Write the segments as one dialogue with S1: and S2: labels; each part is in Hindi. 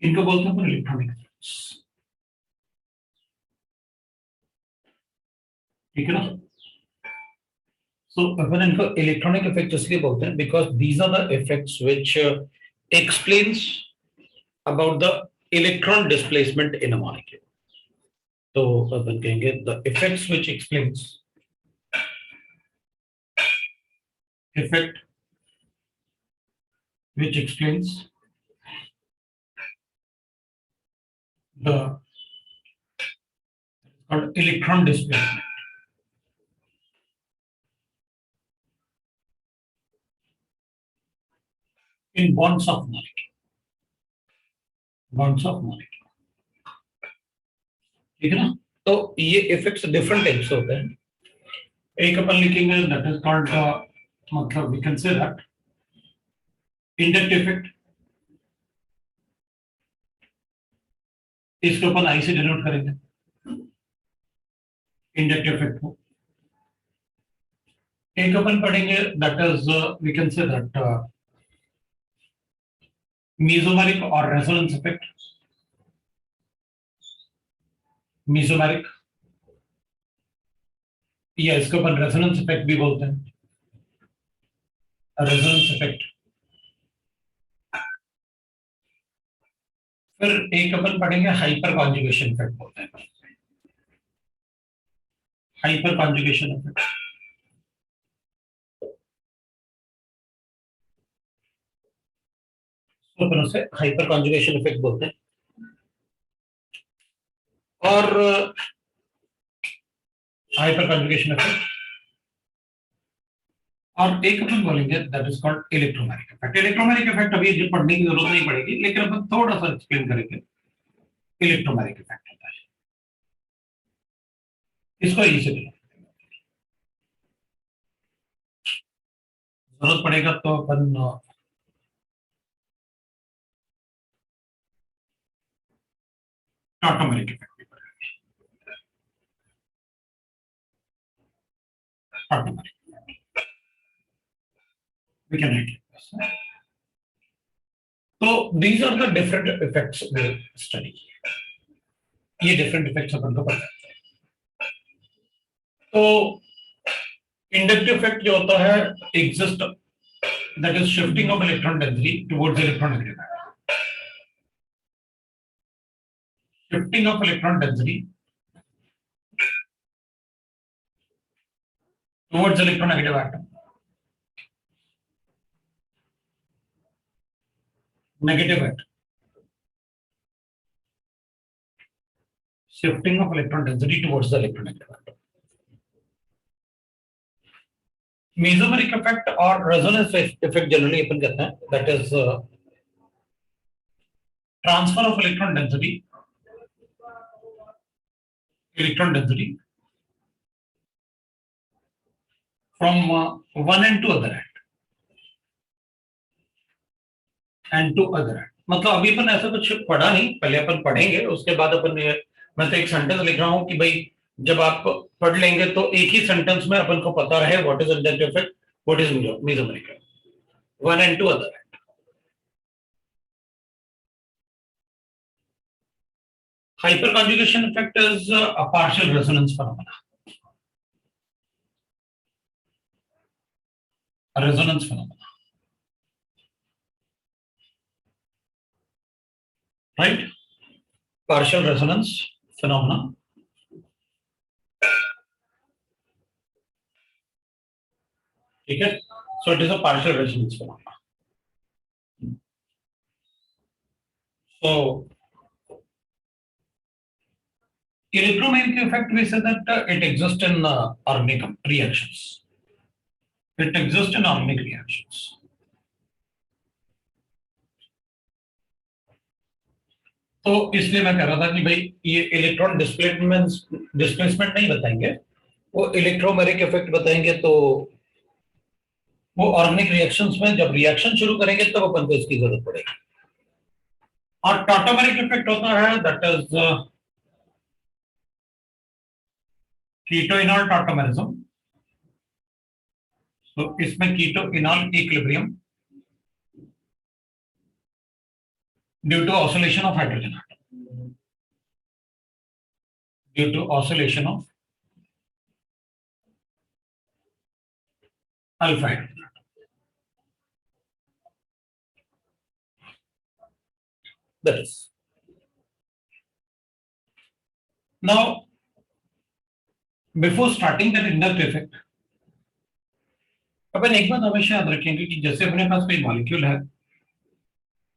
S1: इनको बोलते हैं इलेक्ट्रॉनिक इफेक्ट्स, ठीक है ना। सो अपन इनको इलेक्ट्रॉनिक इफेक्ट इसलिए बोलते हैं because these are the effects which explains about the electron displacement in a molecule. तो अपन कहेंगे the effects which explains effect which explains the called electron displacement in bonds of molecule, bonds of molecule, ठीक है ना। तो ये इफेक्ट्स डिफरेंट टाइप्स होते हैं। एक अपन लिखेंगे दैट इज कॉल्ड मतलब we can say that inductive effect, इसको अपन आई से डिनोट करेंगे इंडक्टिव इफेक्ट को। एक अपन पढ़ेंगे that is we can say that mesomeric और रेजोनेंस इफेक्ट, मेसोमेरिक या इसको अपन रेजोनेंस इफेक्ट भी बोलते हैं, रेजोनेंस इफेक्ट। फिर एक अपन पढ़ेंगे हाइपर कॉन्जुगेशन इफेक्ट बोलते हैं, हाइपर कॉन्जुगेशन इफेक्ट। तो अपन उसे हाइपर कॉन्जुगेशन इफेक्ट बोलते हैं। और हाइपर कॉन्जुगेशन इफेक्ट और एक अपन बोलेंगे that is called electromagnetic effect. Electromagnetic effect अभी जो पढ़ने की जरूरत नहीं पड़ेगी, लेकिन अपन थोड़ा सा एक्सप्लेन करेंगे इलेक्ट्रोमैग्नेटिक इफेक्ट होता है। इसको इजीली जरूरत पड़ेगा तो अपन ऑटोमेटिक इफेक्ट भी पढ़ेंगे, automatic we can write like this. So these are the different effects we study. ये different effects अपन को पढ़ते हैं। तो इंडक्टिव इफेक्ट जो होता है exist, that is shifting of electron density towards electronegative atom. Shifting of electron density towards electronegative atom. Negative atom. Shifting of electron density towards the electronegative atom. Mesomeric effect और resonance effect generally अपन कहते हैं, that is transfer of electron density from one end to other end to other end। मतलब अभी अपन ऐसा कुछ पढ़ा नहीं, पहले अपन पढ़ेंगे, उसके बाद अपन मैं तो एक सेंटेंस लिख रहा हूं कि भाई जब आप पढ़ लेंगे तो एक ही सेंटेंस में अपन को पता रहे what is inductive effect, what is mesomeric, one and two other and. Hyperconjugation effect is a partial resonance phenomena. A resonance phenomena, right? Partial resonance phenomena. ठीक है, so it is a partial resonance phenomena. So electromagnetic effect, we say that it exists in organic reactions. It exists in organic reactions. तो इसलिए मैं कह रहा था कि भाई ये इलेक्ट्रॉन डिस्प्लेसमेंट नहीं बताएंगे, वो इलेक्ट्रोमैग्नेटिक इफेक्ट बताएंगे। तो वो ऑर्गेनिक रिएक्शंस में जब रिएक्शन शुरू करेंगे तब अपन को इसकी जरूरत पड़ेगी। और टॉटोमेरिक इफेक्ट होता है that is keto enol tautomerism. तो इसमें keto enol equilibrium due to oscillation of hydrogen atom, due to oscillation of alpha hydrogen atom. That is. Now, before starting that inductive effect, अपन एक बात हमेशा याद रखेंगे कि जैसे अपने पास कोई मॉलिक्यूल है,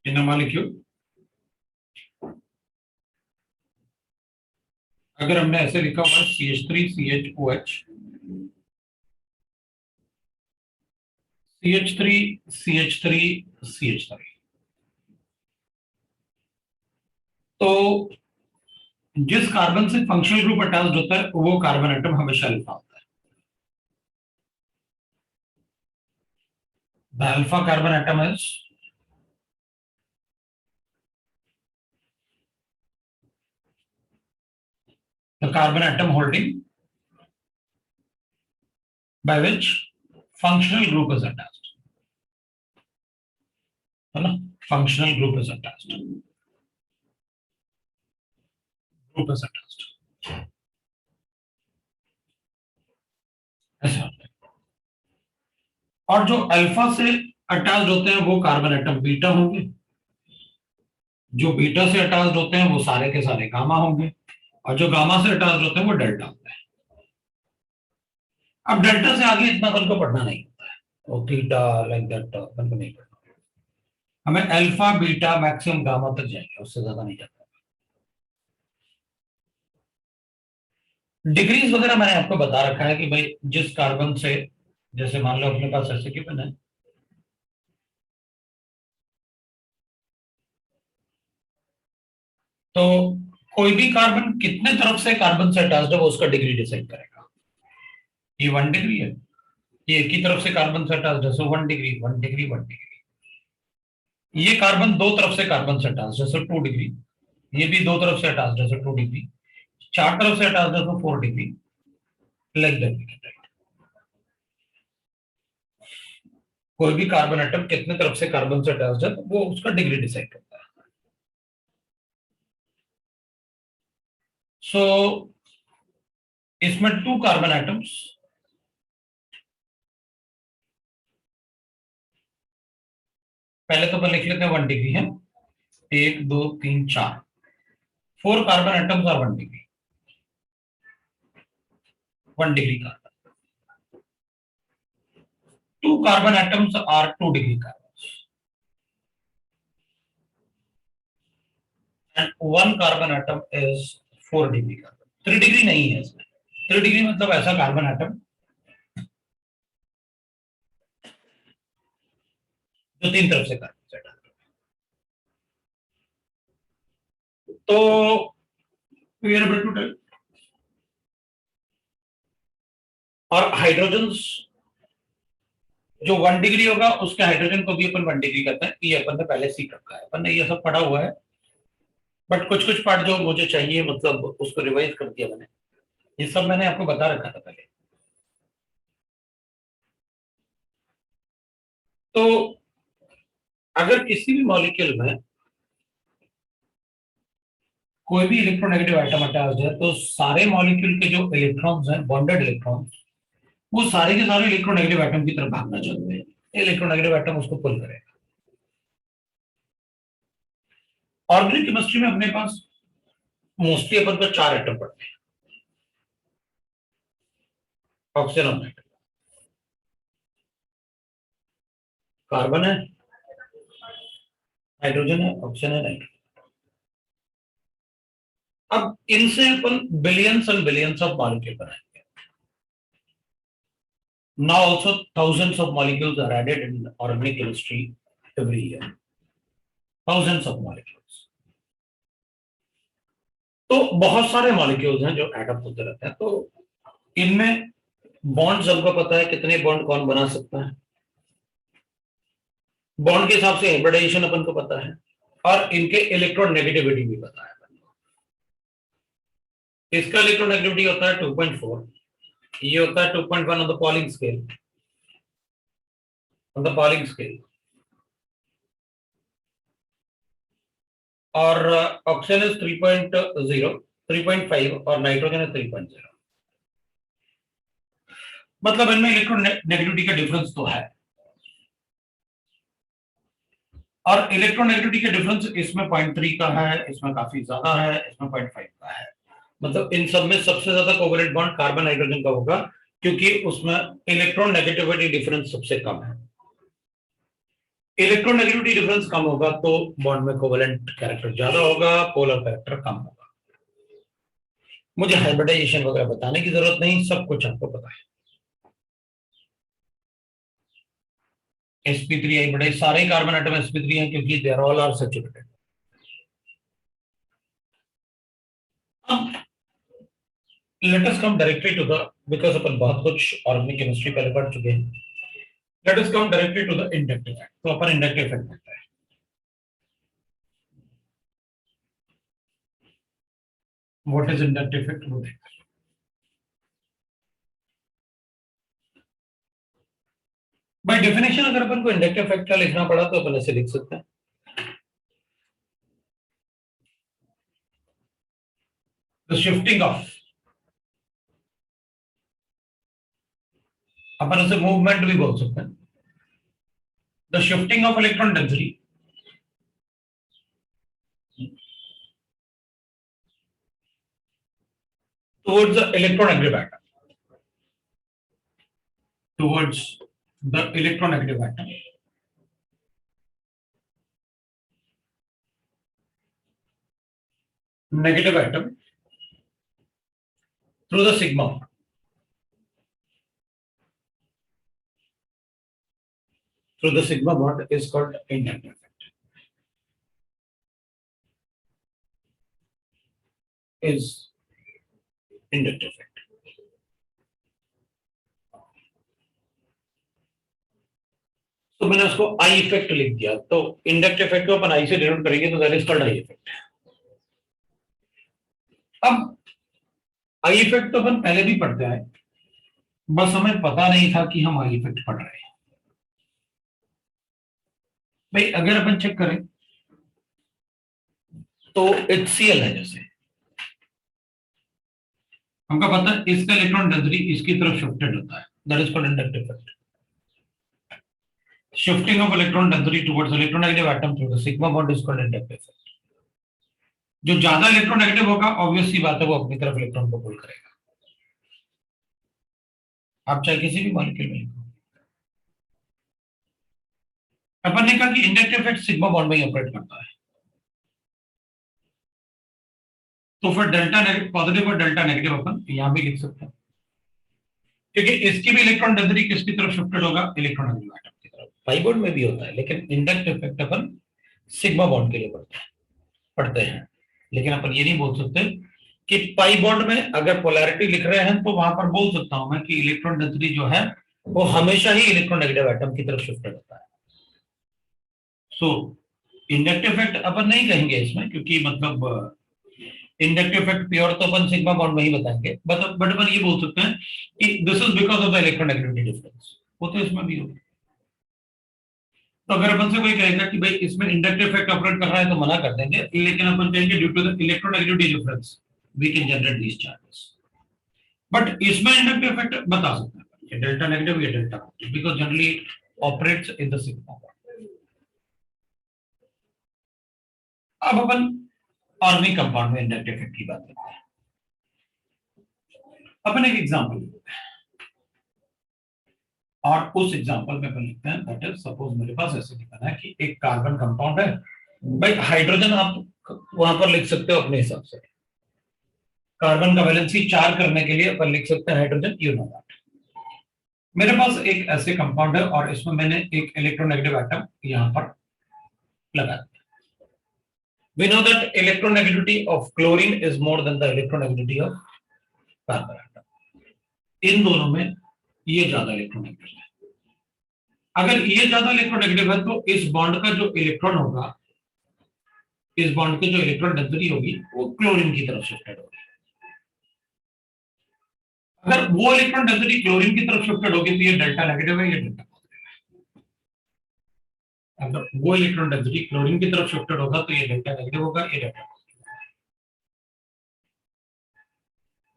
S1: इन अ मॉलिक्यूल अगर हमने ऐसे लिखा हुआ CH3 CHOH, CH3 CH3 CH3, तो जिस कार्बन से फंक्शनल ग्रुप अटैच्ड होता है वो कार्बन एटम हमेशा अल्फा होता है. The alpha carbon atom is the carbon atom holding by which functional group is attached, है ना? functional group is attached, group is attached, ऐसा होता है. और जो अल्फा से अटैच्ड होते हैं वो कार्बन एटम बीटा होंगे, जो बीटा से अटैच्ड होते हैं वो सारे के सारे गामा होंगे, और जो गामा से अटैच्ड होते हैं वो डेल्टा होते हैं. अब डेल्टा से आगे इतना अपन को पढ़ना नहीं होता है, वो थीटा लाइक दैट अपन को नहीं पढ़ना, हमें अल्फा बीटा मैक्सिमम गामा तक जाएंगे, उससे ज्यादा नहीं जाता. डिग्रीज वगैरह मैंने आपको बता रखा है कि भाई जिस कार्बन से, जैसे मान लो अपने पास ऐसे गिवन है, तो कोई भी कार्बन कितने तरफ से कार्बन से अटैच्ड है वो उसका डिग्री डिसाइड करेगा. ये 1 डिग्री है, ये एक ही तरफ से कार्बन से अटैच्ड है, सो 1 डिग्री 1 डिग्री 1 डिग्री. ये कार्बन दो तरफ से कार्बन से अटैच्ड है, सो 2 डिग्री. ये भी दो तरफ से अटैच्ड है, सो 2 डिग्री. चार तरफ से अटैच्ड है, सो 4 डिग्री, लाइक दैट. कोई भी कार्बन एटम कितने तरफ से कार्बन से अटैच्ड है वो उसका डिग्री डिसाइड करता है. सो इसमें 2 कार्बन एटम्स, पहले तो अपन लिख लेते हैं 1 डिग्री है, 1 2 3 4, 4 carbon atoms are 1 degree, 1 degree carbon. 2 carbon atoms are 2 degree carbon, and 1 carbon atom is 4 degree carbon. 3 degree नहीं है इसमें. 3 डिग्री मतलब ऐसा कार्बन एटम जो 3 तरफ से कार्बन से अटैच्ड है. तो we are able to tell. और हाइड्रोजन्स जो 1 डिग्री होगा उसके हाइड्रोजन को भी अपन 1 डिग्री कहते हैं. ये अपन ने पहले सीख रखा है, अपन ने ये सब पढ़ा हुआ है, बट कुछ कुछ पार्ट जो मुझे चाहिए मतलब उसको रिवाइज कर दिया मैंने. ये सब मैंने आपको बता रखा था पहले. तो अगर किसी भी मॉलिक्यूल में कोई भी इलेक्ट्रोनेगेटिव आइटम अटैच्ड है तो सारे मॉलिक्यूल के जो इलेक्ट्रॉन्स हैं, बॉन्डेड इलेक्ट्रॉन्स, वो सारे के सारे इलेक्ट्रोनेगेटिव आइटम की तरफ भागना चाहते हैं. इलेक्ट्रोनेगेटिव आइटम उसको पुल करेगा. ऑर्गेनिक केमिस्ट्री में अपने पास मोस्टली अपन को 4 एटम पड़ते हैं. ऑक्सीजन और नाइट्रोजन, कार्बन है, हाइड्रोजन है, ऑक्सीजन है, नाइट्रोजन. अब इनसे अपन billions and billions of molecule बनाएंगे. Now also thousands of molecules are added in organic chemistry every year. Thousands of molecules. तो बहुत सारे मॉलिक्यूल्स हैं जो एड अप होते रहते हैं. तो इनमें बॉन्ड्स हमको पता है कितने बॉन्ड कौन बना सकता है, बॉन्ड के हिसाब से हाइब्रिडाइजेशन अपन को पता है, और इनके इलेक्ट्रोनेगेटिविटी भी पता है. इसका इलेक्ट्रोनेगेटिविटी होता है 2.4, ये होता है 2.1 on the polling scale, on the polling scale. और ऑक्सीजन इज 3.0, 3.5 और नाइट्रोजन इज 3.0। मतलब इनमें इलेक्ट्रोनेगेटिविटी का डिफरेंस तो है, और इलेक्ट्रोनेगेटिविटी का डिफरेंस इसमें 0.3 का है, इसमें काफी ज्यादा है, इसमें 0.5 का है। मतलब इन सब में सबसे ज्यादा कोवेलेंट बॉन्ड कार्बन हाइड्रोजन का होगा, क्योंकि उसमें इलेक्ट्रॉन नेगेटिविटी डिफरेंस सबसे कम है। इलेक्ट्रोनेगेटिविटी डिफरेंस कम होगा तो बॉन्ड में कोवेलेंट कैरेक्टर ज्यादा होगा, पोलर कैरेक्टर कम होगा। मुझे हाइब्रिडाइजेशन वगैरह बताने की जरूरत नहीं, सब कुछ आपको पता है। sp3 हाइब्रिडाइज, सारे कार्बन एटम sp3 हैं क्योंकि they are all are saturated. अब let us come directly to the, because अपन बहुत कुछ ऑर्गेनिक केमिस्ट्री पहले पढ़ चुके हैं, let us come directly to the inductive effect. तो अपन इंडक्टिव इफेक्ट देखते हैं। व्हाट इज इंडक्टिव इफेक्ट वो देखते हैं। बाय डेफिनेशन अगर अपन को इंडक्टिव इफेक्ट का लिखना पड़ा तो अपन ऐसे लिख सकते हैं, द शिफ्टिंग ऑफ, अपन उसे मूवमेंट भी बोल सकते हैं, the shifting of electron density towards the electronegative atom, towards the electronegative atom, negative atom through the sigma bond. Through the sigma bond is called inductive effect. Is inductive effect. तो मैंने उसको आई इफेक्ट लिख दिया, तो इंडक्टिव इफेक्ट को अपन आई से डिनोट करेंगे तो that is called I effect. अब आई इफेक्ट तो अपन पहले भी पढ़ते आए, बस हमें पता नहीं था कि हम आई इफेक्ट पढ़ रहे हैं। भाई अगर अपन चेक करें तो HCl है, जैसे हमको पता है इसका इलेक्ट्रॉन डेंसिटी इसकी तरफ शिफ्टेड होता है, that is called inductive effect. Shifting of electron density towards electronegative atom through the sigma bond is called inductive effect. जो ज्यादा इलेक्ट्रोनेगेटिव होगा ऑब्वियस सी बात है वो अपनी तरफ इलेक्ट्रॉन को पुल करेगा, आप चाहे किसी भी मॉलिक्यूल में लिखो। अपन ने कहा कि इंडक्टिव इफेक्ट सिग्मा बॉन्ड में ही ऑपरेट करता है, तो फिर डेल्टा पॉजिटिव और डेल्टा नेगेटिव अपन यहां भी लिख सकते हैं, क्योंकि इसकी भी इलेक्ट्रॉन डेंसिटी किसकी तरफ शिफ्टेड होगा, इलेक्ट्रोनेगेटिव एटम की तरफ। पाई बॉन्ड में भी होता है, लेकिन इंडक्टिव इफेक्ट अपन सिग्मा बॉन्ड के लिए पढ़ते हैं। लेकिन अपन ये नहीं बोल सकते कि पाई बॉन्ड में अगर पोलैरिटी लिख रहे हैं तो वहां पर बोल सकता हूं मैं कि इलेक्ट्रॉन डेंसिटी जो है वो हमेशा ही इलेक्ट्रोनेगेटिव एटम की तरफ शिफ्टेड होता है। सो इंडक्टिव इफेक्ट अपन नहीं कहेंगे इसमें, क्योंकि मतलब इंडक्टिव इफेक्ट प्योर तो अपन सिग्मा बॉन्ड में ही बताएंगे, बट अपन ये बोल सकते हैं कि this is because of the electronegativity difference, वो तो इसमें भी होगा। तो अगर अपन से कोई कहेगा कि भाई इसमें इंडक्टिव इफेक्ट ऑपरेट कर रहा है तो मना कर देंगे, लेकिन अपन कहेंगे due to the electronegativity difference we can generate these charges. But इसमें इंडक्टिव इफेक्ट बता सकते हैं ये डेल्टा नेगेटिव या delta positive, because generally operates in the sigma bond. अब अपन ऑर्गेनिक कंपाउंड में इंडक्टिव इफेक्ट की बात करते हैं। अपन एक एग्जांपल लेते हैं और उस एग्जांपल में अपन लिखते हैं दैट इज, सपोज मेरे पास ऐसे लिखना है कि एक कार्बन कंपाउंड है, भाई हाइड्रोजन आप वहां पर लिख सकते हो अपने हिसाब से। कार्बन का वैलेंसी 4 करने के लिए अपन लिख सकते हैं हाइड्रोजन, यू नो दैट। मेरे पास एक ऐसे कंपाउंड है और इसमें मैंने एक इलेक्ट्रोनेगेटिव एटम यहां पर लगा दिया। We know that electronegativity of chlorine is more than the electronegativity of carbon atom. इन दोनों में ये ज्यादा इलेक्ट्रोनेगेटिव है। अगर ये ज्यादा इलेक्ट्रोनेगेटिव है तो इस बॉन्ड का जो इलेक्ट्रॉन होगा, इस बॉन्ड की जो इलेक्ट्रॉन डेंसिटी होगी वो क्लोरीन की तरफ शिफ्टेड होगी। अगर वो इलेक्ट्रॉन डेंसिटी क्लोरीन की तरफ शिफ्टेड होगी तो ये डेल्टा नेगेटिव है, ये डेल्टा पॉजिटिव है। अगर वो इलेक्ट्रॉन डेंसिटी क्लोरीन की तरफ शिफ्टेड होगा तो ये डेल्टा नेगेटिव होगा, ये डेल्टा।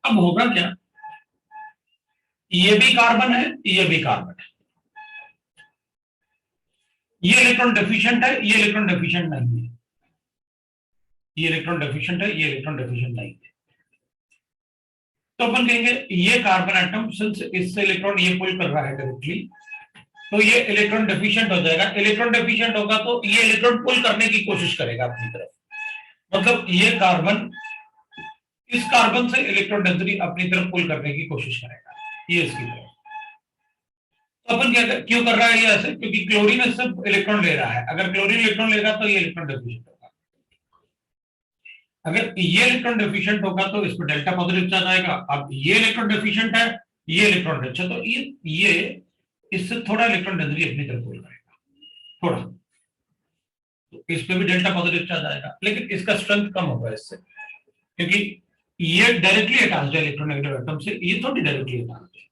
S1: अब होगा क्या, ये भी कार्बन है, ये भी कार्बन है, ये इलेक्ट्रॉन डेफिशिएंट है, ये इलेक्ट्रॉन डेफिशिएंट नहीं है, ये इलेक्ट्रॉन डेफिशिएंट है, ये इलेक्ट्रॉन डेफिशिएंट नहीं है। तो अपन कहेंगे ये कार्बन एटम सिंस इससे इलेक्ट्रॉन ये पुल कर रहा है डायरेक्टली, तो ये इलेक्ट्रॉन डेफिशिएंट हो जाएगा। इलेक्ट्रॉन डेफिशिएंट होगा तो ये इलेक्ट्रॉन पुल करने की कोशिश करेगा अपनी तरफ, मतलब ये कार्बन इस कार्बन से इलेक्ट्रॉन डेंसिटी अपनी तरफ पुल करने की कोशिश करेगा, ये इसकी तरफ। तो अपन क्या क्यों कर रहा है ये ऐसे, क्योंकि क्लोरीन इससे इलेक्ट्रॉन ले रहा है, अगर क्लोरीन इलेक्ट्रॉन लेगा तो ये इलेक्ट्रॉन डेफिशिएंट होगा। अगर ये इलेक्ट्रॉन डेफिशिएंट होगा तो इस पर डेल्टा पॉजिटिव चार्ज आएगा। अब ये इलेक्ट्रॉन डेफिशिएंट है, ये इलेक्ट्रॉन अच्छा, तो ये इससे थोड़ा इलेक्ट्रॉन डेंसिटी अपनी तरफ पुल करेगा थोड़ा, तो इस पे भी डेल्टा पॉजिटिव चार्ज आएगा, लेकिन इसका स्ट्रेंथ कम होगा इससे, क्योंकि ये डायरेक्टली अटैच्ड है इलेक्ट्रोनेगेटिव एटम से, ये थोड़ी डायरेक्टली अटैच्ड है।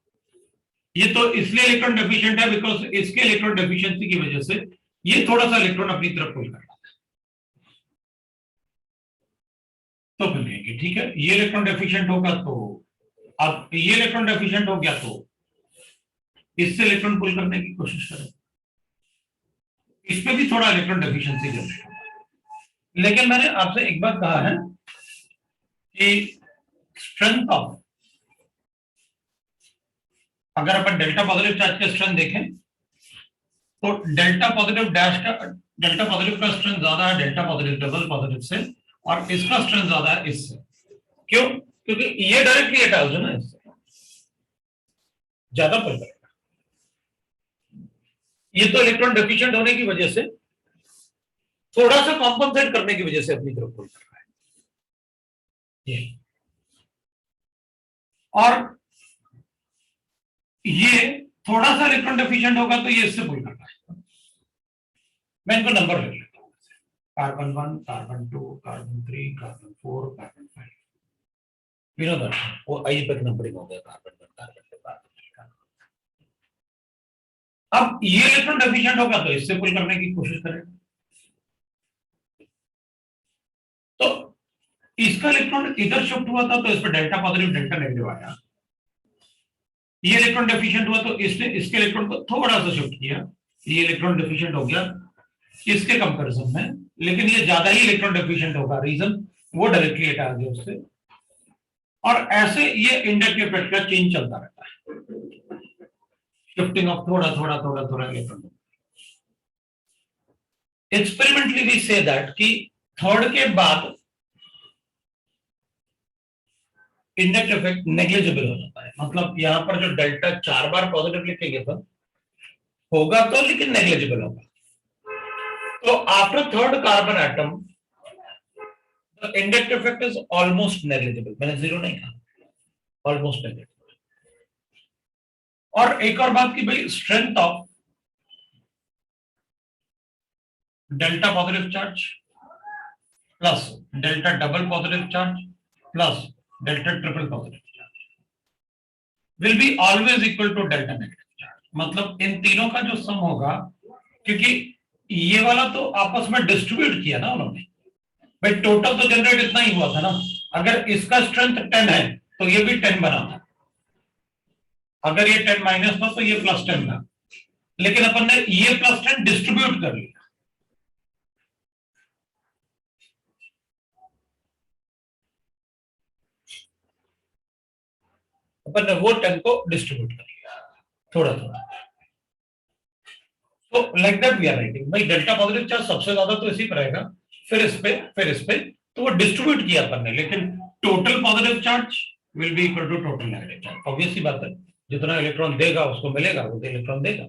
S1: ये तो इसलिए इलेक्ट्रॉन डेफिशिएंट है बिकॉज इसके इलेक्ट्रॉन डेफिशिएंसी की वजह से ये थोड़ा सा इलेक्ट्रॉन अपनी तरफ पुल कर रहा है। तो फिर कहेंगे ठीक है, ये इलेक्ट्रॉन डेफिशिएंट होगा तो अब ये इलेक्ट्रॉन डेफिशिएंट हो गया तो इससे इलेक्ट्रॉन पुल करने की कोशिश करें, इसमें भी थोड़ा इलेक्ट्रॉन डेफिशिएंसी जनरेट होगा। लेकिन मैंने आपसे एक बात कहा है कि स्ट्रेंथ ऑफ, अगर अपन डेल्टा पॉजिटिव चार्ज का स्ट्रेंथ देखें तो डेल्टा पॉजिटिव का स्ट्रेंथ ज्यादा है डेल्टा पॉजिटिव डबल पॉजिटिव से, और इसका स्ट्रेंथ ज्यादा है इससे। क्यों? क्योंकि ये डायरेक्टली अटैच्ड है ना इससे, ज्यादा पुल करेगा। ये तो इलेक्ट्रॉन डेफिशिएंट होने की वजह से थोड़ा सा कॉम्पनसेट करने की वजह से अपनी तरफ पुल कर रहा है ये, और ये थोड़ा सा इलेक्ट्रॉन डेफिशिएंट होगा तो ये इससे पुल कर रहा है। मैं इनको नंबर ले लेता हूं, carbon 1, carbon 2, carbon 3, carbon 4, carbon 5, Vinod वो आई तक नंबरिंग हो गया, कार्बन 1, कार्बन 2, कार्बन 3, कार्बन। अब ये इलेक्ट्रॉन डेफिशिएंट होगा तो इससे पुल करने की कोशिश करेगा, तो इसका इलेक्ट्रॉन इधर शिफ्ट हुआ था तो इस पर डेल्टा पॉजिटिव डेल्टा नेगेटिव आया। ये इलेक्ट्रॉन डेफिशिएंट हुआ तो इसने इसके इलेक्ट्रॉन को थोड़ा सा शिफ्ट किया, ये इलेक्ट्रॉन डेफिशिएंट हो गया इसके कंपैरिजन में, लेकिन ये ज्यादा ही इलेक्ट्रॉन डेफिशिएंट होगा, रीजन वो डायरेक्टली अटैच है उससे, और ऐसे ये इंडक्टिव इफेक्ट का चेंज चलता रहता है, शिफ्टिंग ऑफ थोड़ा थोड़ा थोड़ा थोड़ा electron. Experimentally we say that कि थर्ड के बाद इंडक्टिव इफेक्ट नेग्लिजिबल हो जाता है, मतलब यहां पर जो डेल्टा 4 बार पॉजिटिव लिखेंगे तो होगा तो, लेकिन नेग्लिजिबल होगा। तो after third carbon atom the inductive effect is almost negligible, मैंने जीरो नहीं कहा, ऑलमोस्ट नेग्लिजिबल। और एक और बात की भाई strength of delta positive charge plus delta double positive charge plus delta triple positive charge will be always equal to delta negative charge, मतलब इन तीनों का जो सम होगा, क्योंकि ये वाला तो आपस में डिस्ट्रीब्यूट किया ना उन्होंने, भाई टोटल तो जनरेट इतना ही हुआ था ना, अगर इसका स्ट्रेंथ 10 है तो ये भी 10 बना था, अगर ये 10 माइनस था तो ये प्लस 10 था, लेकिन अपन ने ये प्लस 10 डिस्ट्रीब्यूट कर लिया, अपन ने वो 10 को डिस्ट्रीब्यूट कर लिया थोड़ा थोड़ा। तो like that we are writing, भाई डेल्टा पॉजिटिव चार्ज सबसे ज्यादा तो इसी पर रहेगा, फिर इस पे, तो वो डिस्ट्रीब्यूट किया अपन ने, लेकिन total positive charge will be equal to total negative charge, obvious सी बात है, जितना इलेक्ट्रॉन देगा उसको मिलेगा, वो इलेक्ट्रॉन देगा।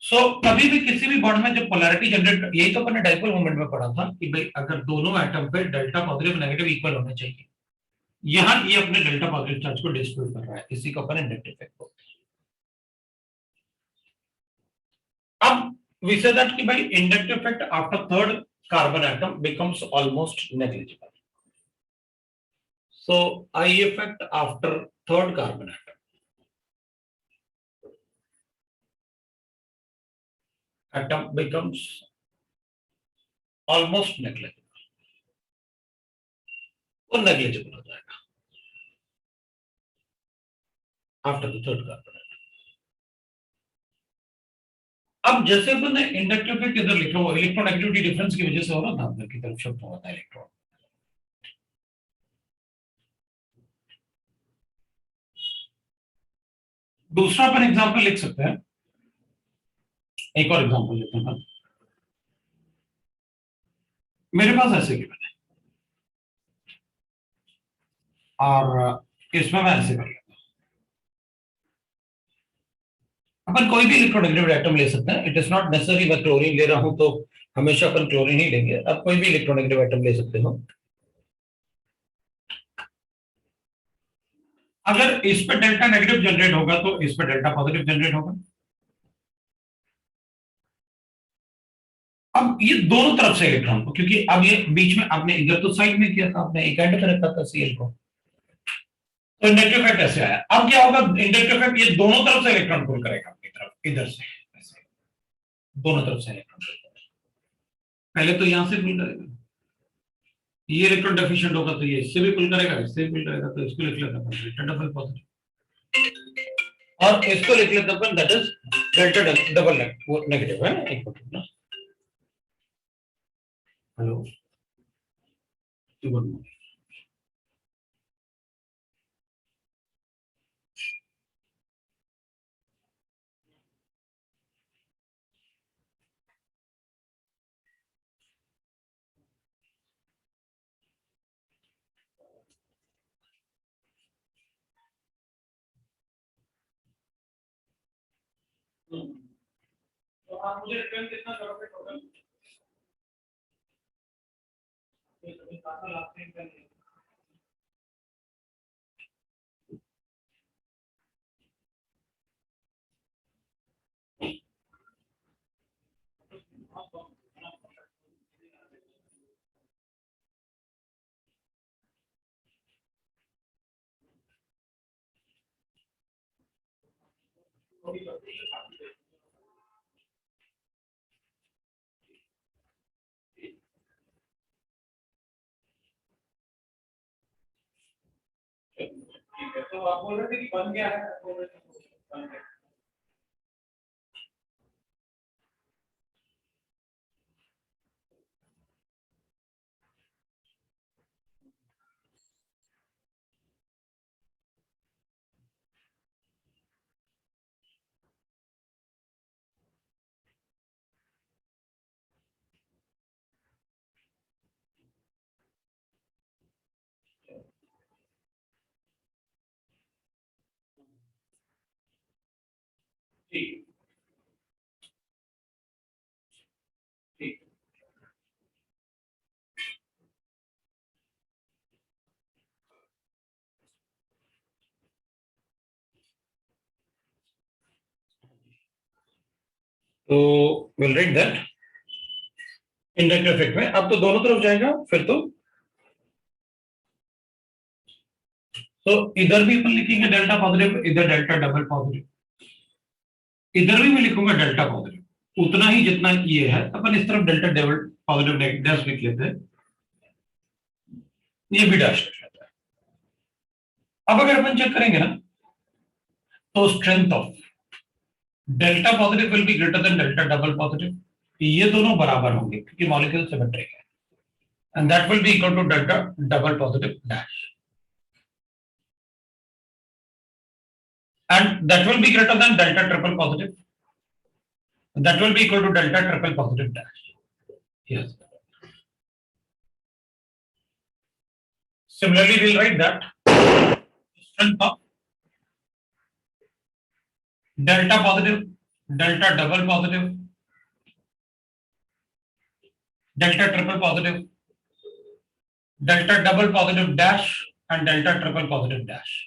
S1: सो कभी भी किसी भी बॉन्ड में जब पोलैरिटी जनरेट, यही तो अपन ने डाइपोल मोमेंट में पढ़ा था कि भाई अगर दोनों एटम पे डेल्टा पॉजिटिव नेगेटिव इक्वल होने चाहिए, यहां ये अपने डेल्टा पॉजिटिव चार्ज को डिस्ट्रीब्यूट कर रहा है, इसी को अपन इंडक्टिव इफेक्ट बोलते हैं। अब we say that कि भाई inductive effect after third carbon atom becomes almost negligible. So I effect after third carbon atom. atom becomes almost negligible, वो negligible हो जाएगा after the third carbon atom. अब जैसे मैंने इंडक्टिव इफेक्ट इधर लिखा हुआ इलेक्ट्रॉन एक्टिविटी डिफरेंस की वजह से हो रहा था, अंदर की तरफ शिफ्ट हुआ था इलेक्ट्रॉन। दूसरा अपन एग्जांपल लिख सकते हैं, एक और एग्जांपल लेते हैं। मेरे पास ऐसे गिवन है और इसमें मैं ऐसे कर लेता हूं। अपन कोई भी इलेक्ट्रोनेगेटिव एटम ले सकते हैं, इट इज नॉट नेसेसरी मैं क्लोरीन ले रहा हूं तो हमेशा अपन क्लोरीन ही लेंगे, आप कोई भी इलेक्ट्रोनेगेटिव एटम ले सकते हो। अगर इस पे डेल्टा नेगेटिव जनरेट होगा तो इस पे डेल्टा पॉजिटिव जनरेट होगा। अब ये दोनों तरफ से इलेक्ट्रॉन को, क्योंकि अब ये बीच में आपने इधर तो साइड में किया था, आपने एक एंड पे रखा था सीएल को, तो इंडक्टिव इफेक्ट ऐसे आया। अब क्या होगा, इंडक्टिव इफेक्ट ये दोनों तरफ से इलेक्ट्रॉन पुल करेगा अपनी तरफ, इधर से ऐसे दोनों तरफ से इलेक्ट्रॉन पुल करेगा। पहले तो यहां से पुल करेगा, ये इलेक्ट्रॉन डेफिशिएंट होगा तो ये इससे भी पुल करेगा, इससे भी पुल करेगा, तो इसको लिख लेते हैं डेल्टा डबल पॉजिटिव, और इसको लिख लेते हैं that is delta double negative है। एक मिनट ना, हेलो, गुड मॉर्निंग। तो आप मुझे रिटर्न कितना करोगे टोटल? ये सभी टोटल आपने कर लिया। ठीक है, तो आप बोल रहे थे कि बन गया है, बोल रहे थे बन गया। ठीक ठीक। तो will write that inductive effect में अब तो दोनों तरफ जाएगा फिर तो इधर भी अपन लिखेंगे डेल्टा पॉजिटिव, इधर डेल्टा डबल पॉजिटिव, इधर भी मैं लिखूंगा डेल्टा पॉजिटिव उतना ही जितना ये है, अपन इस तरफ डेल्टा डबल पॉजिटिव डैश लिख लेते हैं, ये भी डैश लिख लेता है। अब अगर अपन चेक करेंगे ना, तो strength of delta positive will be greater than delta double positive, ये दोनों बराबर होंगे क्योंकि मॉलिक्यूल सिमेट्रिक है, and that will be equal to delta double positive dash, and that will be greater than delta triple positive, that will be equal to delta triple positive dash. Yes. Similarly, we'll write that strength of delta positive, delta double positive, delta triple positive, delta double positive dash, and delta triple positive dash.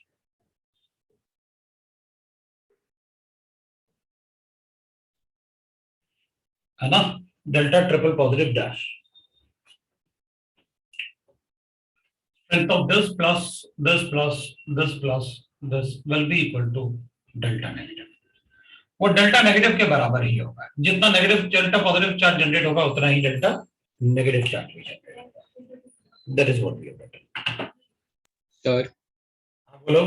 S1: है ना, delta triple positive dash. Strength of this plus this plus this plus this will be equal to delta negative. वो डेल्टा नेगेटिव के बराबर ही होगा। जितना negative delta positive charge generate होगा उतना ही डेल्टा नेगेटिव चार्ज भी जनरेट होगा। That is what we have.
S2: Sir
S1: बोलो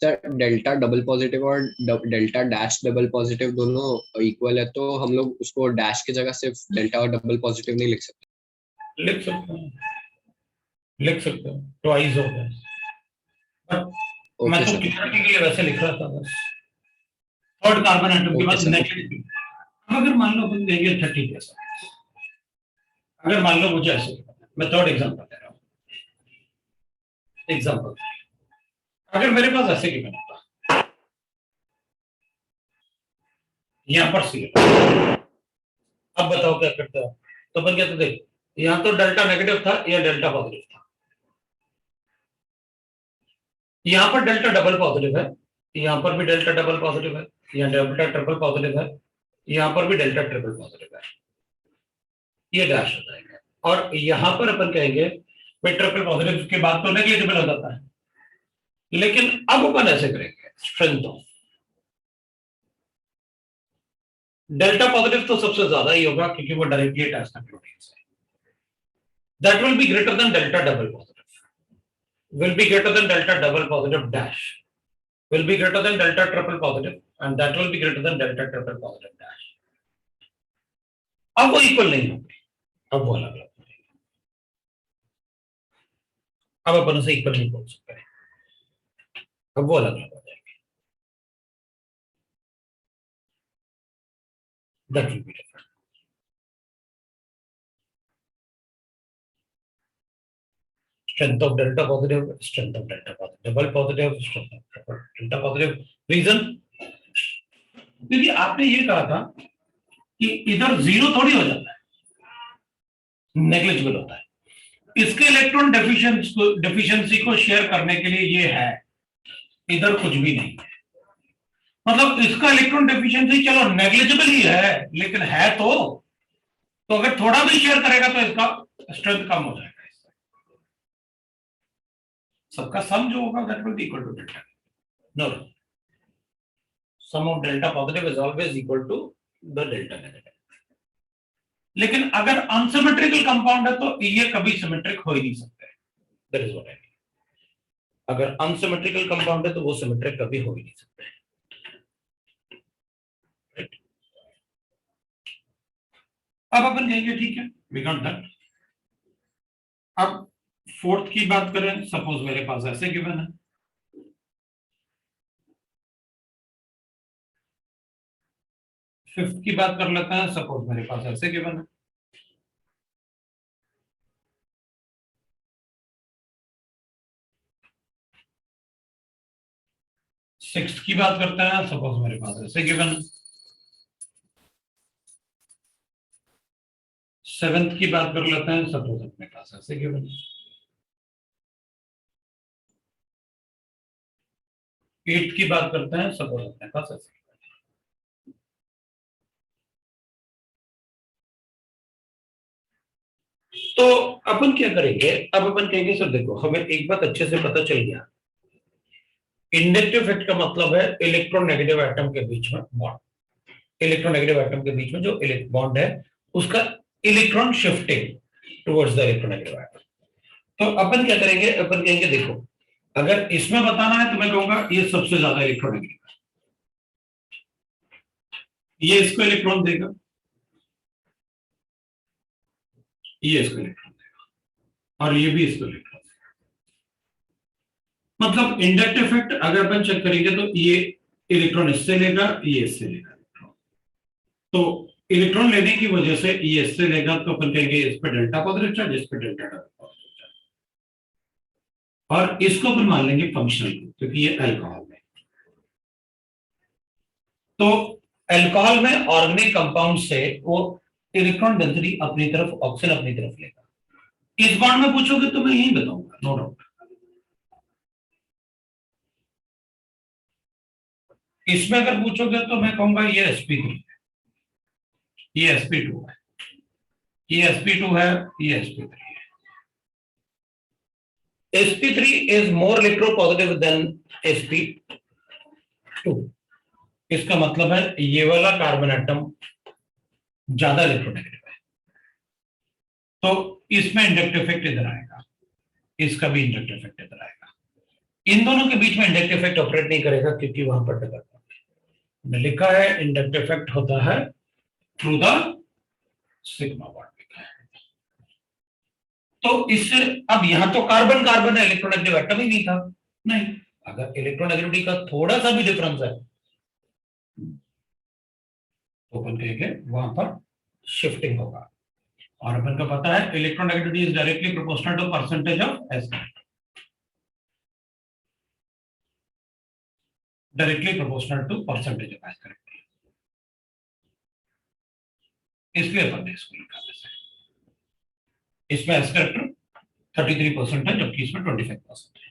S2: सर, डेल्टा डबल पॉजिटिव और डेल्टा डैश डबल पॉजिटिव दोनों इक्वल है, तो हम लोग उसको डैश की जगह सिर्फ डेल्टा और डबल पॉजिटिव नहीं लिख सकते?
S1: लिख सकते हैं, लिख सकते हो, ट्वाइस हो गया। मैं
S2: ओके
S1: तो
S2: सर।
S1: क्लियरिटी के लिए वैसे लिख रहा था बस। थर्ड कार्बन एटम के
S2: ओके
S1: बाद
S2: सर।
S1: नेगेटिव। अगर मान लो अपन देंगे 30 जैसा, अगर मान लो मुझे ऐसे, मैं थर्ड एग्जांपल दे रहा हूँ। एग्जांपल, अगर मेरे पास ऐसे की बनता, यहाँ पर सी, अब बताओ क्या करते हो? तो अपन कहते देख, यहाँ तो डेल्टा नेगेटिव था या डेल्टा पॉजिटिव था, यहाँ पर डेल्टा डबल पॉजिटिव है, यहाँ पर भी डेल्टा डबल पॉजिटिव है, यहाँ डेल्टा ट्रिपल पॉजिटिव है, यहाँ पर भी डेल्टा ट्रिपल पॉजिटिव है, ये डैश हो जाएगा। और यहाँ पर अपन कहेंगे भाई ट्रिपल पॉजिटिव के बाद तो नेग्लिजिबल हो जाता है, लेकिन अब अपन ऐसे करेंगे, स्ट्रेंथ ऑफ डेल्टा पॉजिटिव तो सबसे ज्यादा ही होगा क्योंकि वो डायरेक्टली अटैच था प्रोटीन से, that will be greater than delta double positive, will be greater than delta double positive dash, will be greater than delta triple positive, and that will be greater than delta triple positive dash. अब वो इक्वल नहीं होंगे, अब वो अलग अलग होंगे, अब अपन उसे इक्वल नहीं बोल सकते, अब वो अलग अलग हो जाएंगे, that will be different. Strength of delta positive, strength of delta positive, double positive, strength of triple delta positive. Reason, क्योंकि आपने ये कहा था कि इधर जीरो थोड़ी हो जाता है, नेग्लिजिबल होता है। इसके इलेक्ट्रॉन डेफिशिएंसी को शेयर करने के लिए ये है, इधर कुछ भी नहीं है, मतलब इसका इलेक्ट्रॉन डेफिशिएंसी चलो नेग्लिजिबल ही है, लेकिन है तो अगर थोड़ा भी शेयर करेगा तो इसका स्ट्रेंथ कम हो जाएगा, सबका सम जो होगा that will be equal to delta. No, sum of delta positive is always equal to the delta negative. लेकिन अगर अनसिमेट्रिकल कंपाउंड है तो ये कभी सिमेट्रिक हो ही नहीं सकते, that is what I mean. अगर अनसिमेट्रिकल कंपाउंड है तो वो सिमेट्रिक कभी हो ही नहीं सकते, राइट? अब अपन कहेंगे ठीक है, वी गॉट दैट। अब फोर्थ की बात करें, सपोज मेरे पास ऐसे गिवन है, फिफ्थ की बात कर लेते हैं, सपोज मेरे पास ऐसे गिवन है, सिक्स्थ की बात करते हैं, सपोज मेरे पास ऐसे गिवन है, सेवेंथ की बात कर लेते हैं, सपोज अपने पास ऐसे गिवन है, एट्थ की बात करते हैं, सपोज अपने पास ऐसे। तो अपन क्या करेंगे, अब अपन कहेंगे सर देखो हमें एक बात अच्छे से पता चल गया, इंडक्टिव इफेक्ट का मतलब है इलेक्ट्रोनेगेटिव एटम के बीच में बॉन्ड, इलेक्ट्रोनेगेटिव एटम के बीच में जो बॉन्ड है उसका electron shifting towards the electronegative atom. तो अपन क्या करेंगे, अपन कहेंगे देखो अगर इसमें बताना है तो मैं कहूंगा ये सबसे ज्यादा इलेक्ट्रोनेगेटिव है, ये इसको इलेक्ट्रॉन देगा, ये इसको इलेक्ट्रॉन देगा, और ये भी इसको इलेक्ट्रॉन देगा। मतलब इंडक्टिव इफेक्ट अगर अपन चेक करेंगे तो ये इलेक्ट्रॉन इससे लेगा, ये इससे लेगा, तो इलेक्ट्रॉन लेने की वजह से ये इससे लेगा, तो अपन कहेंगे इस पे डेल्टा पॉजिटिव चार्ज, इस पे डेल्टा डबल पॉजिटिव चार्ज, और इसको अपन मान लेंगे फंक्शनल क्योंकि ये अल्कोहल है। तो अल्कोहल में ऑर्गेनिक कंपाउंड से वो इलेक्ट्रॉन डेंसिटी अपनी तरफ, ऑक्सीजन अपनी तरफ लेगा। इस बार में पूछोगे तो मैं यही बताऊंगा, नो डाउट। इसमें अगर पूछोगे तो मैं कहूंगा ये sp3 है, ये sp2 है, ये sp2 है, ये sp3 है। sp3 is more electropositive than sp2, इसका मतलब है ये वाला कार्बन एटम ज्यादा इलेक्ट्रोनेगेटिव है, तो इसमें इंडक्टिव इफेक्ट इधर आएगा, इसका भी इंडक्टिव इफेक्ट इधर आएगा। इन दोनों के बीच में इंडक्टिव इफेक्ट ऑपरेट नहीं करेगा क्योंकि वहां पर डबल बॉन्ड लिखा है। इंडक्टिव इफेक्ट होता है थ्रू द सिग्मा बॉन्ड लिखा है। तो इससे अब यहां तो कार्बन कार्बन है, इलेक्ट्रोनेगेटिव एटम ही नहीं था। नहीं, अगर इलेक्ट्रोनेगेटिविटी का थोड़ा सा भी डिफरेंस है तो अपन कहेंगे वहां पर शिफ्टिंग होगा। और अपन को पता है electronegativity is directly proportional to percentage of s, directly proportional to percentage of s correct, इसलिए अपन ने इसको लिखा वैसे। इसमें एस करेक्टर 33% है जबकि इसमें 25% है,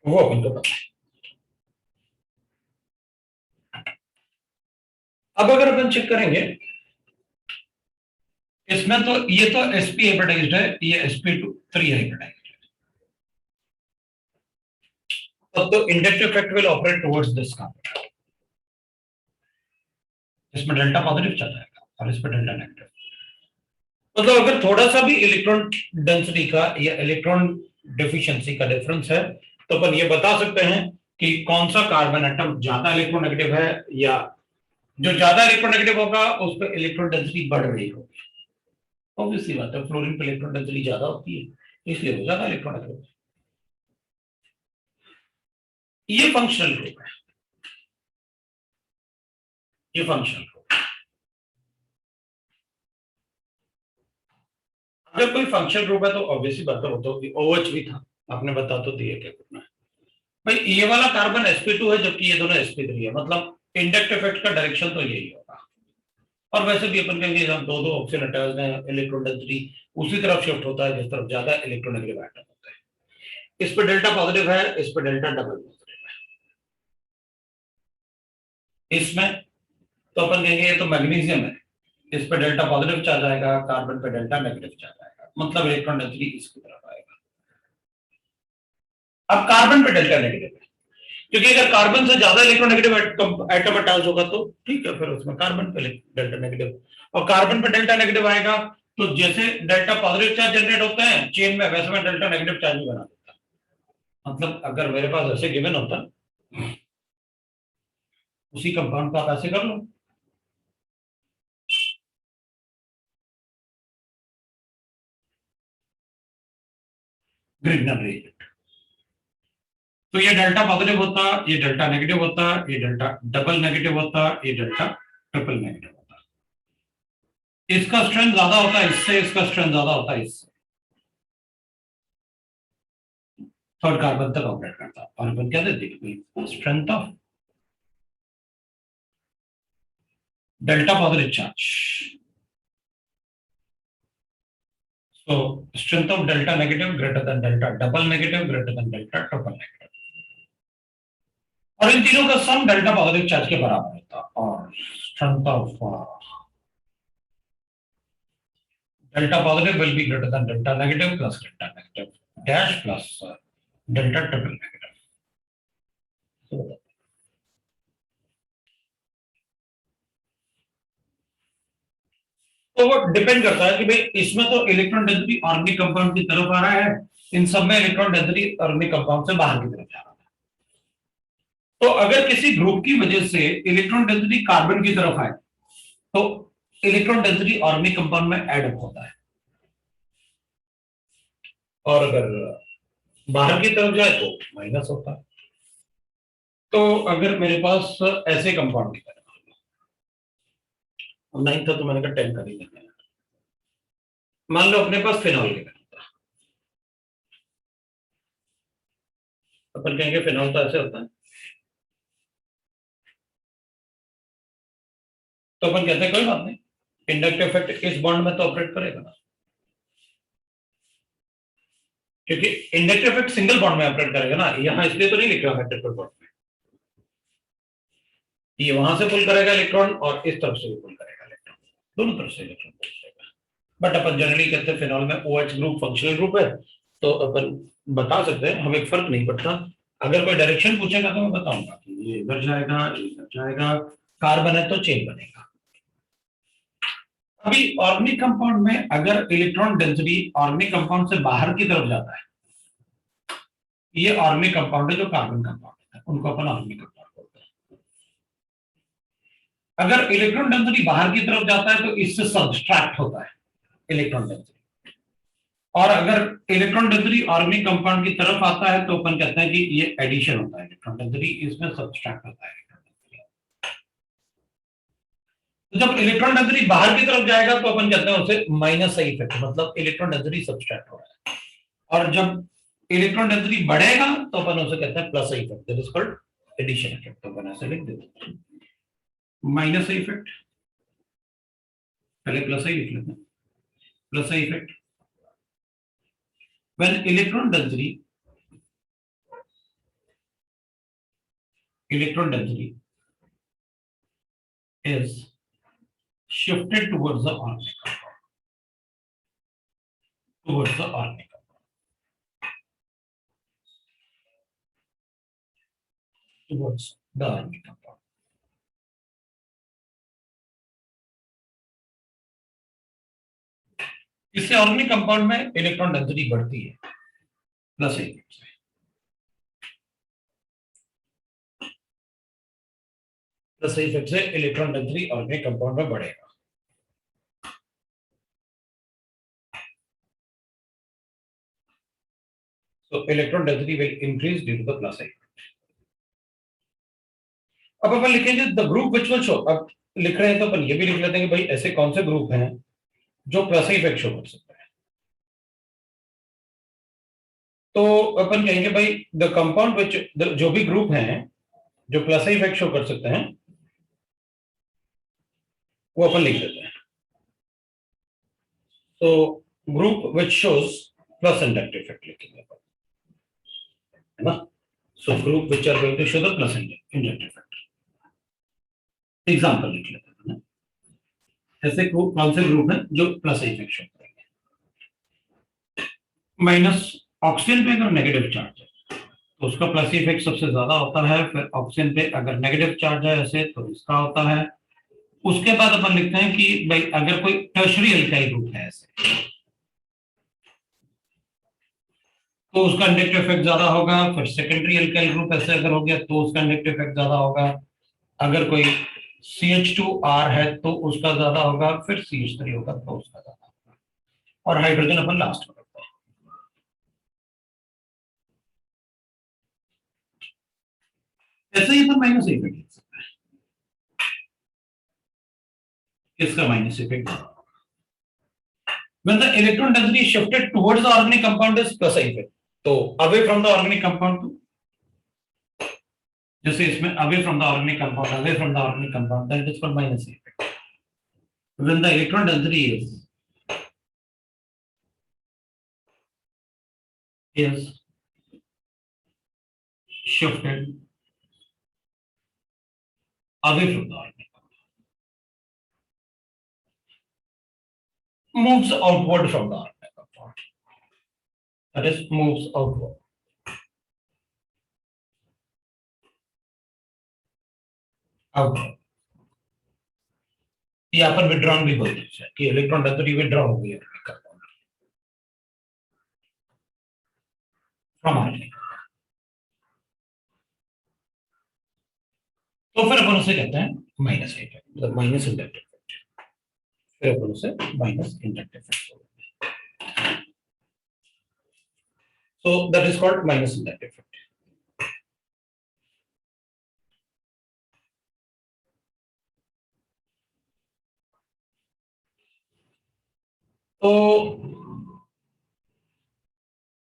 S1: वो अपन को पता है। अब अगर अपन चेक करेंगे इसमें, तो ये तो sp हाइब्रिडाइज्ड है, ये sp3 हाइब्रिडाइज्ड है, तब तो inductive effect will operate towards this carbon. इसमें डेल्टा पॉजिटिव चल जाएगा और इस पर डेल्टा नेगेटिव। मतलब अगर थोड़ा सा भी इलेक्ट्रॉन डेंसिटी का या इलेक्ट्रॉन डेफिशिएंसी का डिफरेंस है तो अपन ये बता सकते हैं कि कौन सा कार्बन एटम ज्यादा इलेक्ट्रोनेगेटिव है, या जो ज्यादा इलेक्ट्रोनेगेटिव होगा उस पर इलेक्ट्रॉन डेंसिटी बढ़ रही होगी। ऑब्वियसली बात है, फ्लोरीन पर इलेक्ट्रॉन डेंसिटी ज्यादा होती है इसलिए वो ज्यादा इलेक्ट्रोनेगेटिव है। ये फंक्शनल ग्रुप है, ये फंक्शनल ग्रुप। अगर कोई फंक्शनल ग्रुप है तो ऑब्वियसली बात है, तो OH भी था, आपने बता तो दिया क्या करना है भाई। ये वाला कार्बन sp2 है जबकि ये दोनों sp3 है, मतलब इंडक्टिव इफेक्ट का डायरेक्शन तो यही होगा। और वैसे भी अपन कहेंगे जब दो दो ऑक्सीजन अटैच में इलेक्ट्रॉन डेंसिटी उसी तरफ शिफ्ट होता है जिस तरफ ज्यादा इलेक्ट्रोनेगेटिव एटम होता है। इस पर डेल्टा पॉजिटिव है, इस पर डेल्टा डबल पॉजिटिव है। इसमें तो अपन कहेंगे ये तो मैग्नीशियम है, इस पर डेल्टा पॉजिटिव चार्ज आएगा, कार्बन पे डेल्टा नेगेटिव चार्ज आएगा, मतलब इलेक्ट्रॉन डेंसिटी इसकी तरफ आएगा। अब कार्बन पे डेल्टा नेगेटिव है क्योंकि अगर कार्बन से ज्यादा इलेक्ट्रोनेगेटिव एटम अटैच होगा तो ठीक है, फिर उसमें कार्बन पे डेल्टा नेगेटिव, और कार्बन पे डेल्टा नेगेटिव आएगा तो जैसे डेल्टा पॉजिटिव चार्ज जनरेट होते हैं चेन में, वैसे में डेल्टा नेगेटिव चार्ज भी बना देता है। मतलब अगर मेरे पास ऐसे गिवन होता उसी कंपाउंड को आप ऐसे कर लो, ग्रिग्नर रिएजेंट, तो ये डेल्टा पॉजिटिव होता, ये डेल्टा नेगेटिव होता, ये डेल्टा डबल नेगेटिव होता, ये डेल्टा ट्रिपल नेगेटिव होता। इसका स्ट्रेंथ ज्यादा होता है इससे, इसका स्ट्रेंथ ज्यादा होता है इससे, थर्ड कार्बन तक ऑपरेट करता। और अपन क्या देते हैं strength of delta positive charge, so strength of delta negative greater than delta double negative greater than delta triple negative, और इन तीनों का सम डेल्टा पॉजिटिव चार्ज के बराबर होता। और strength of delta positive will be greater than delta negative plus delta negative dash plus delta triple negative. तो वो डिपेंड करता है कि भाई इसमें तो इलेक्ट्रॉन डेंसिटी ऑर्गेनिक कंपाउंड की तरफ आ रहा है, इन सब में इलेक्ट्रॉन डेंसिटी ऑर्गेनिक कंपाउंड से बाहर की तरफ जा रहा है। तो अगर किसी ग्रुप की वजह से इलेक्ट्रॉन डेंसिटी कार्बन की तरफ आए तो इलेक्ट्रॉन डेंसिटी ऑर्गेनिक कंपाउंड में ऐड अप होता है, और अगर बाहर की तरफ जाए तो माइनस होता है। तो अगर मेरे पास ऐसे कंपाउंड की तरह, 9 था तो मैंने कहा 10 का नहीं करना है, मान लो अपने पास फिनॉल के तरह, अपन कहेंगे फिनॉल तो ऐसे होता है, तो अपन कहते हैं कोई बात नहीं, इंडक्टिव इफेक्ट इस बॉन्ड में तो ऑपरेट करेगा ना, क्योंकि इंडक्टिव इफेक्ट सिंगल बॉन्ड में ऑपरेट करेगा ना। यहां इसलिए तो नहीं लिखा है ट्रिपल बॉन्ड में, ये वहां से पुल करेगा इलेक्ट्रॉन और इस तरफ से भी पुल करेगा इलेक्ट्रॉन, दोनों तरफ से इलेक्ट्रॉन पुल करेगा। बट अपन जनरली कहते हैं फिनॉल में OH ग्रुप फंक्शनल ग्रुप है, तो अपन बता सकते हैं, हमें फर्क नहीं पड़ता अगर कोई डायरेक्शन पूछेगा तो मैं बताऊंगा कि ये इधर जाएगा, ये इधर जाएगा, कार्बन है तो चेन बनेगा। अभी ऑर्गेनिक कंपाउंड में अगर इलेक्ट्रॉन डेंसिटी ऑर्गेनिक कंपाउंड से बाहर की तरफ जाता है, ये ऑर्गेनिक कंपाउंड है जो कार्बन कंपाउंड है, उनको अपन ऑर्गेनिक कंपाउंड बोलते हैं। अगर इलेक्ट्रॉन डेंसिटी बाहर की तरफ जाता है तो इससे सब्सट्रैक्ट होता है इलेक्ट्रॉन डेंसिटी, और अगर इलेक्ट्रॉन डेंसिटी ऑर्गेनिक कंपाउंड की तरफ आता है तो अपन कहते हैं कि ये एडिशन होता है इलेक्ट्रॉन डेंसिटी, इसमें सब्सट्रैक्ट होता है। तो जब इलेक्ट्रॉन डेंसिटी बाहर की तरफ जाएगा तो अपन कहते हैं उसे माइनस आई इफेक्ट, मतलब इलेक्ट्रॉन डेंसिटी सब्सट्रैक्ट हो रहा है। और जब इलेक्ट्रॉन डेंसिटी बढ़ेगा तो अपन उसे कहते हैं plus I effect, that is called addition effect. तो अपन ऐसे लिख देते हैं माइनस आई इफेक्ट, पहले प्लस आई लिख लेते हैं, plus I effect when electron density is shifted towards the organic compound, towards the organic compound, towards the organic compound. इससे ऑर्गेनिक कंपाउंड में इलेक्ट्रॉन डेंसिटी बढ़ती है प्लस आई इफेक्ट से। प्लस आई इफेक्ट से इलेक्ट्रॉन डेंसिटी ऑर्गेनिक कंपाउंड में बढ़ेगा। So electron density will increase due to the plus I effect. अब अपन लिखेंगे the group which will show, अब लिख रहे हैं तो अपन ये भी लिख लेते हैं कि भाई ऐसे कौन से ग्रुप हैं जो प्लस आई इफेक्ट शो कर सकते हैं। तो अपन कहेंगे भाई द कंपाउंड विच, जो भी ग्रुप हैं जो प्लस आई इफेक्ट शो कर सकते हैं वो अपन लिख देते हैं। तो group which shows plus inductive effect लिखेंगे अपन, है ना। So group which are going to show the plus inductive effect. Example लिख लेते हैं, ऐसे कौन से ग्रुप हैं जो प्लस आई इफेक्ट शो करेंगे। माइनस ऑक्सीजन पे अगर नेगेटिव चार्ज है तो उसका प्लस इफेक्ट सबसे ज्यादा होता है, फिर ऑक्सीजन पे अगर नेगेटिव चार्ज है ऐसे तो इसका होता है। उसके बाद अपन लिखते हैं कि भाई अगर कोई टर्शरी एल्काइल ग्रुप है ऐसे तो उसका इंडक्टिव इफेक्ट ज्यादा होगा, फिर सेकेंडरी एल्काइल ग्रुप ऐसे अगर हो गया तो उसका इंडक्टिव इफेक्ट ज्यादा होगा। अगर कोई CH2R है तो उसका ज्यादा होगा, फिर CH3 होगा तो उसका ज्यादा होगा, और हाइड्रोजन अपन लास्ट में करते हैं। ऐसे ही अपन माइनस इफेक्ट लिख सकते हैं, इसका minus effect when the electron density is shifted towards the organic compound is plus effect, तो away from the organic compound to, जैसे इसमें away from the organic compound, away from the organic compound, that is called minus effect. When the electron density is shifted away from the organic compound, moves outward from the organic compound, that is moves outward. Outward. यहाँ पर विड्रॉन भी बोलते हैं कि इलेक्ट्रॉन डेंसिटी विड्रॉ हो गई है फ्रॉम ऑर्गेनिक। तो फिर अपन उसे कहते हैं माइनस इफेक्ट, मतलब माइनस इंडक्टिव इफेक्ट, फिर अपन उसे माइनस इंडक्टिव इफेक्ट बोलते हैं। So that is called minus inductive effect. तो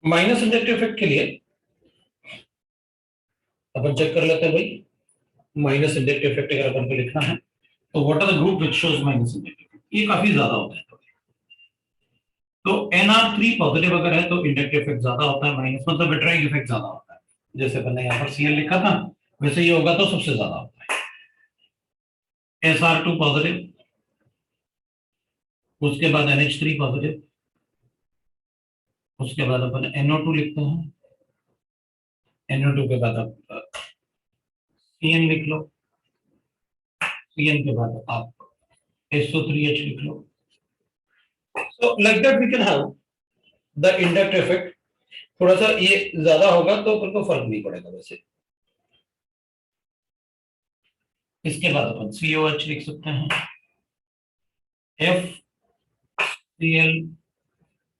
S1: माइनस इंडक्टिव इफेक्ट के लिए अपन चेक कर लेते हैं भाई, माइनस इंडक्टिव इफेक्ट अगर अपन को लिखना है तो what are the group which shows minus inductive effect, ये काफी ज्यादा होता है। तो NR3 पॉजिटिव अगर है तो इंडक्टिव इफेक्ट ज्यादा होता है, माइनस मतलब विट्राइक इफेक्ट ज्यादा होता है। जैसे मैंने यहाँ पर Cl लिखा था वैसे ये होगा तो सबसे ज्यादा होता है। SR2 पॉजिटिव, उसके बाद NH3 पॉजिटिव, उसके बाद अपन NO2 लिखते हैं, NO2 के बाद आप CN लिख लो, CN के बाद आप SO3H लिख लो. So like that we can have the induct effect. थोड़ा सा ये ज्यादा होगा तो अपन को फर्क नहीं पड़ेगा वैसे. इसके बाद अपन COH लिख सकते हैं, FCl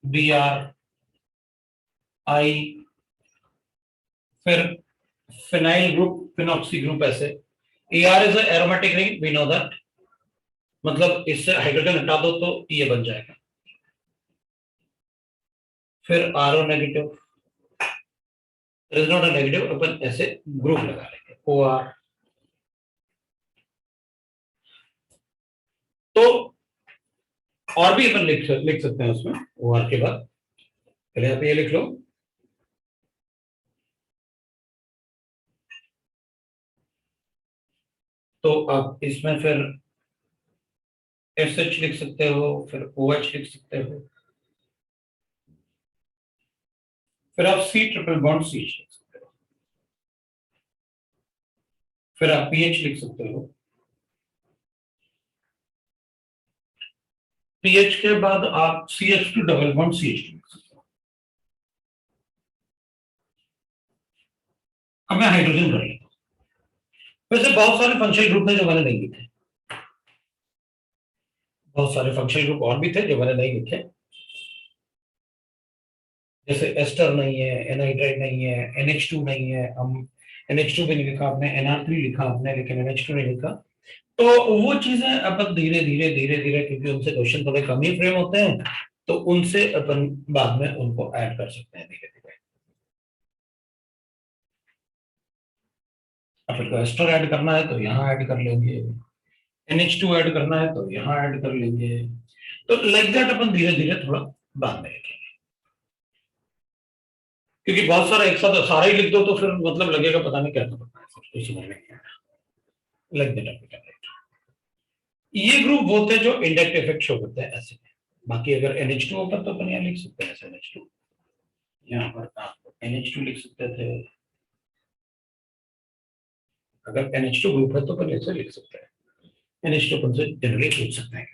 S1: Br I, फिर फिनाइल ग्रुप, फिनॉक्सी ग्रुप ऐसे. AR is aromatic ring, we know that. मतलब इससे हाइड्रोजन हटा दो तो ये बन जाएगा. फिर RO negative, there is not a negative, अपन ऐसे ग्रुप लगा लेंगे OR. तो और भी अपन लिख सकते हैं उसमें OR के बाद. पहले आप ये लिख लो, तो आप इसमें फिर SH लिख सकते हो, फिर OH लिख सकते हो, फिर आप C ट्रिपल बॉन्ड CH लिख सकते हो, फिर आप PH लिख सकते हो. PH के बाद आप CH2 डबल बॉन्ड CH लिख सकते हो. अब मैं हाइड्रोजन कर लेता हूं. वैसे बहुत सारे फंक्शनल ग्रुप हैं जो मैंने नहीं लिखे, बहुत सारे फंक्शनल ग्रुप और भी थे जो मैंने नहीं लिखे. जैसे एस्टर नहीं है, एनहाइड्राइड नहीं है, NH2 नहीं है. हम NH2 भी नहीं लिखा आपने, NR3 लिखा आपने, लेकिन NH2 नहीं लिखा. तो वो चीजें अपन धीरे धीरे धीरे धीरे, क्योंकि उनसे क्वेश्चन थोड़े कम ही फ्रेम होते हैं, तो उनसे अपन बाद में उनको ऐड कर सकते हैं धीरे धीरे. अपन को एस्टर ऐड करना है तो यहाँ ऐड कर लेंगे, NH2 ऐड करना है तो यहाँ ऐड कर लेंगे. तो लाइक दैट अपन धीरे धीरे थोड़ा बाद में लिखेंगे, क्योंकि बहुत सारा एक साथ सारा ही लिख दो तो फिर मतलब लगेगा पता नहीं क्या करना है, कुछ समझ नहीं आया. Like that. ये ग्रुप वो थे जो इंडायरेक्ट इफेक्ट शो करते हैं ऐसे. बाकी अगर NH2 होता तो अपन यहाँ लिख सकते हैं ऐसे NH2. यहाँ पर आप NH2 लिख सकते थे. अगर NH2 ग्रुप है तो अपन ऐसे लिख सकते हैं. NH2 अपन से जनरली पूछ सकते हैं.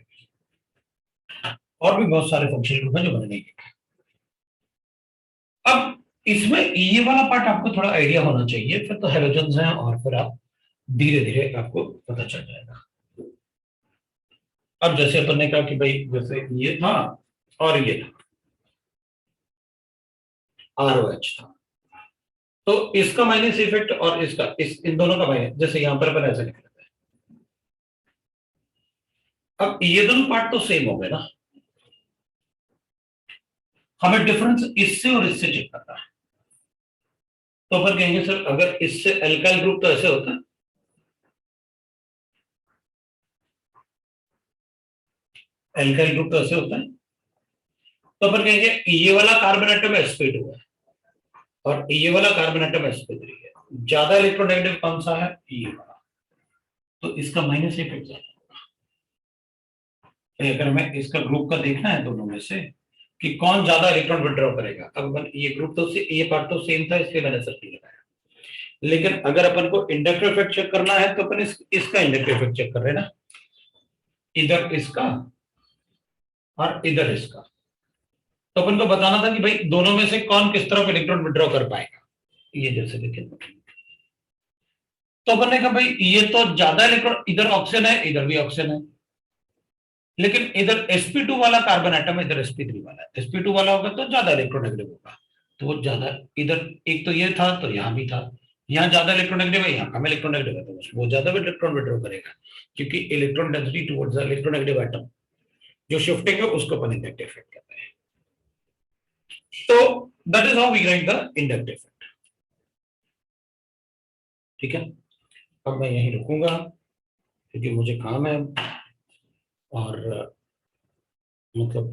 S1: और भी बहुत सारे फंक्शनल ग्रुप हैं जो मैंने नहीं लिखे. अब इसमें ये वाला पार्ट आपको थोड़ा आइडिया होना चाहिए, फिर तो हेलोजन्स हैं और फिर आप धीरे धीरे आपको पता चल जाएगा. अब जैसे अपन ने कहा कि भाई जैसे ये था और ये था, ROH था, तो इसका माइनस इफेक्ट और इसका इन दोनों का माइनस, जैसे यहां पर अपन ऐसे लिख लेते हैं. अब ये दोनों पार्ट तो सेम हो गए ना, हमें डिफरेंस इससे और इससे चेक करना है. तो अपन कहेंगे सर अगर इससे एल्काइल ग्रुप तो ऐसे होता है, एल्काइल ग्रुप तो ऐसे होता है, तो अपन कहेंगे ये वाला कार्बन एटम sp2 है और ये वाला कार्बन एटम sp3 है. ज्यादा इलेक्ट्रोनेगेटिव कौन सा है? ये वाला. तो इसका माइनस इफेक्ट ज्यादा होगा. अगर हमें इसका ग्रुप का देखना है दोनों में से कि कौन ज्यादा इलेक्ट्रॉन विड्रॉ करेगा. अब ये ग्रुप तो ये पार्ट तो सेम था इसलिए मैंने सर्किल लगाया, लेकिन अगर अपन को इंडक्टिव इफेक्ट चेक करना है तो अपन इसका इंडक्टिव इफेक्ट चेक कर रहे हैं ना, इधर इसका और इधर इसका. तो अपन को बताना था कि भाई दोनों में से कौन किस तरफ इलेक्ट्रॉन विड्रॉ कर पाएगा. ये जैसे देखें तो अपन ने कहा भाई ये तो ज्यादा इलेक्ट्रॉन, इधर ऑक्सीजन है इधर भी ऑक्सीजन है, लेकिन इधर sp2 वाला कार्बन एटम इधर sp3 वाला है. sp2 वाला होगा तो ज्यादा इलेक्ट्रोनेगेटिव होगा, तो वो ज्यादा इधर एक तो ये था तो यहाँ भी था. यहाँ ज्यादा इलेक्ट्रोनेगेटिव है, यहाँ कम इलेक्ट्रोनेगेटिव है, तो वो ज्यादा इलेक्ट्रॉन विड्रॉ करेगा, क्योंकि electron density towards the electronegative atom जो शिफ्टिंग है उसको अपन इंडक्टिव इफेक्ट कहते हैं. तो that is how we write the inductive effect. ठीक है, अब मैं यहीं रुकूंगा क्योंकि मुझे काम है और मतलब